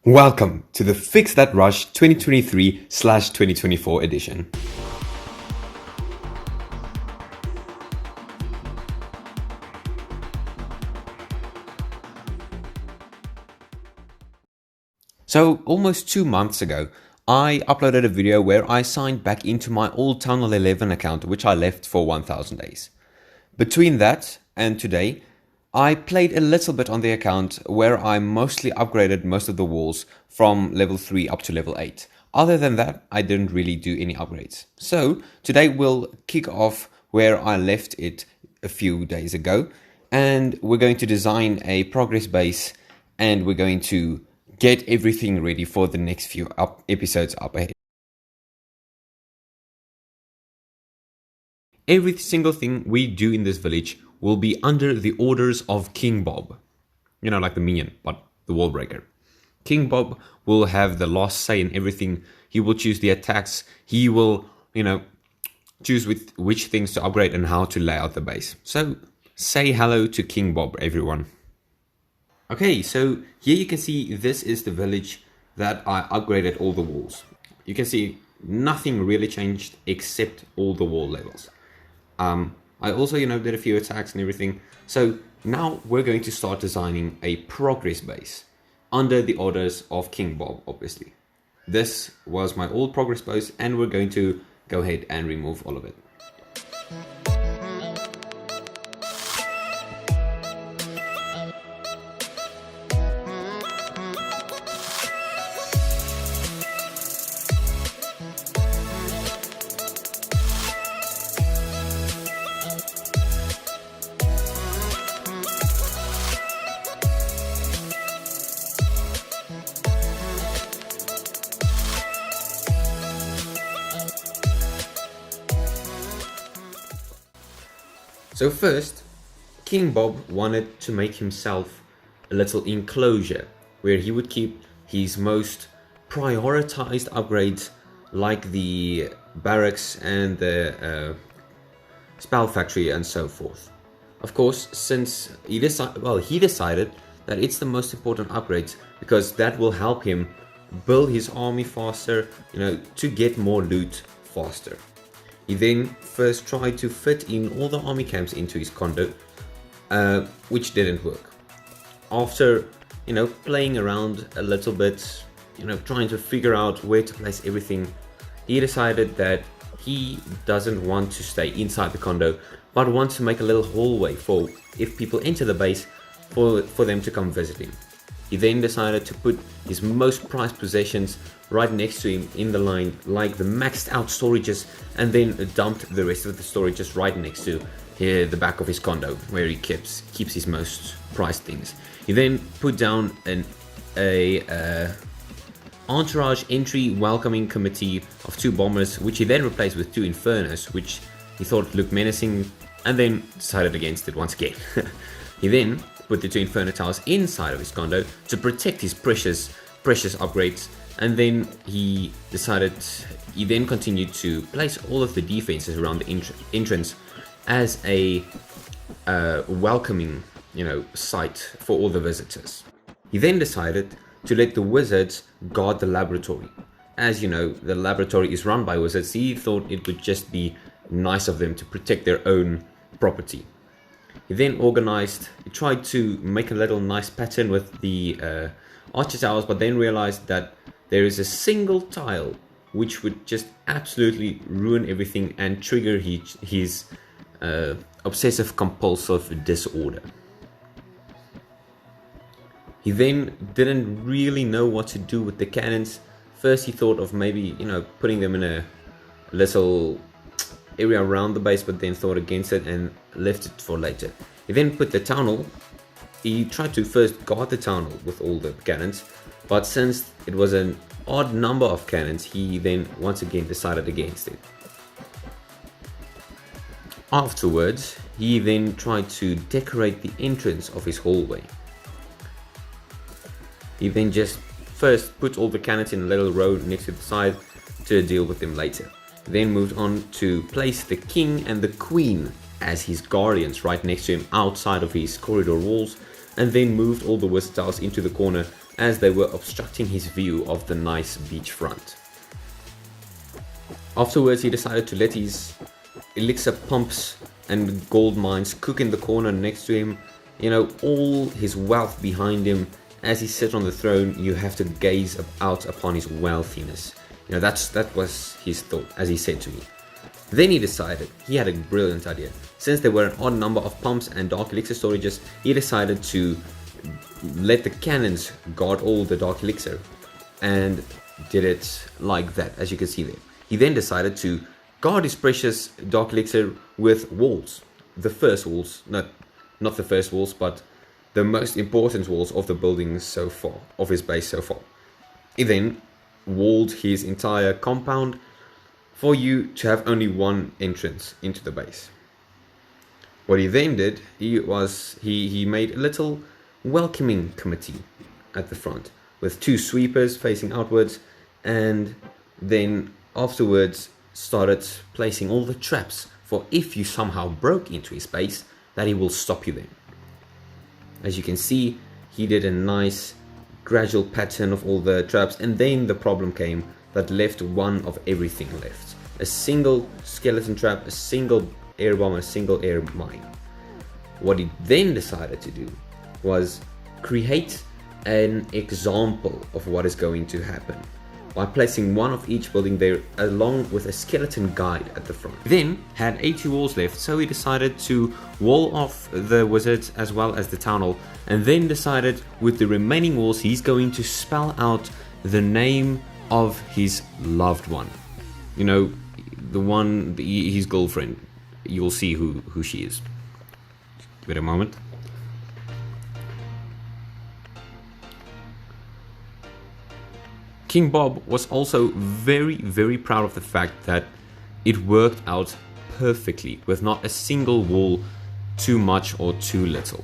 Welcome to the Fix That Rush 2023/2024 edition. So almost 2 months ago, I uploaded a video where I signed back into my old Town Hall 11 account, which I left for 1000 days. Between that and today, I played a little bit on the account where I mostly upgraded most of the walls from level 3 up to level 8. Other than that, I didn't really do any upgrades. So today we'll kick off where I left it a few days ago, and we're going to design a progress base, and we're going to get everything ready for the next few episodes up ahead. Every single thing we do in this village will be under the orders of King Bob. You know, like the minion, but the wall breaker. King Bob will have the last say in everything. He will choose the attacks. He will, choose with which things to upgrade and how to lay out the base. So say hello to King Bob, everyone. Okay, so here you can see this is the village that I upgraded all the walls. You can see nothing really changed except all the wall levels. I also, did a few attacks and everything. So now we're going to start designing a progress base under the orders of King Bob, obviously. This was my old progress base, and we're going to go ahead and remove all of it. So first, King Bob wanted to make himself a little enclosure where he would keep his most prioritized upgrades, like the barracks and the spell factory and so forth. Of course, since he decided that it's the most important upgrades because that will help him build his army faster, to get more loot faster. He then first tried to fit in all the army camps into his condo, which didn't work. After, playing around a little bit, trying to figure out where to place everything, he decided that he doesn't want to stay inside the condo, but wants to make a little hallway for if people enter the base for them to come visit him. He then decided to put his most prized possessions right next to him in the line, like the maxed out storages, and then dumped the rest of the storages right next to the back of his condo, where he keeps his most prized things. He then put down a entourage entry welcoming committee of 2 bombers, which he then replaced with 2 infernos, which he thought looked menacing, and then decided against it once again. He then put the 2 inferno towers inside of his condo to protect his precious upgrades, and then he then continued to place all of the defenses around the entrance as a welcoming, site for all the visitors. He then decided to let the wizards guard the laboratory. As you know, the laboratory is run by wizards. He thought it would just be nice of them to protect their own property. He then tried to make a little nice pattern with the archer towers, but then realized that there is a single tile which would just absolutely ruin everything and trigger his obsessive compulsive disorder. He then didn't really know what to do with the cannons. First he thought of maybe, putting them in a little area around the base, but then thought against it and left it for later. He then put the town hall. He tried to first guard the town hall with all the cannons, but since it was an odd number of cannons, he then once again decided against it. Afterwards, he then tried to decorate the entrance of his hallway. He then just first put all the cannons in a little row next to the side to deal with them later. Then moved on to place the king and the queen as his guardians right next to him outside of his corridor walls, and then moved all the wizard tiles into the corner as they were obstructing his view of the nice beachfront. Afterwards, he decided to let his elixir pumps and gold mines cook in the corner next to him. You know, all his wealth behind him. As he sat on the throne, you have to gaze out upon his wealthiness. You know, that was his thought, as he said to me. Then he decided, he had a brilliant idea. Since there were an odd number of pumps and dark elixir storages, he decided to let the cannons guard all the dark elixir, and did it like that, as you can see there. He then decided to guard his precious dark elixir with walls. The first walls, not the first walls, but the most important walls of the buildings so far, of his base so far. He then walled his entire compound for you to have only one entrance into the base. What he then did, he made a little welcoming committee at the front with 2 sweepers facing outwards, and then afterwards started placing all the traps for if you somehow broke into his base, that he will stop you then. As you can see, he did a nice gradual pattern of all the traps, and then the problem came that left one of everything left. A single skeleton trap, a single air bomb, a single air mine. What he then decided to do was create an example of what is going to happen by placing one of each building there along with a skeleton guide at the front. He then had 80 walls left, so he decided to wall off the wizards as well as the town hall, and then decided with the remaining walls he's going to spell out the name of his loved one. You know, the one, his girlfriend. You'll see who she is. Wait a moment. King Bob was also very, very proud of the fact that it worked out perfectly with not a single wall too much or too little.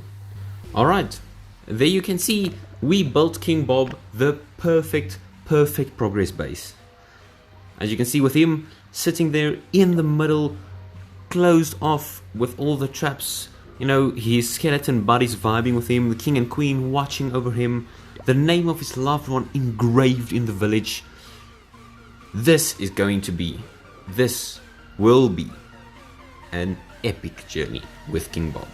Alright, there you can see we built King Bob the perfect progress base. As you can see with him sitting there in the middle, closed off with all the traps, you know, his skeleton buddies vibing with him, the king and queen watching over him, the name of his loved one engraved in the village. This will be an epic journey with King Bob.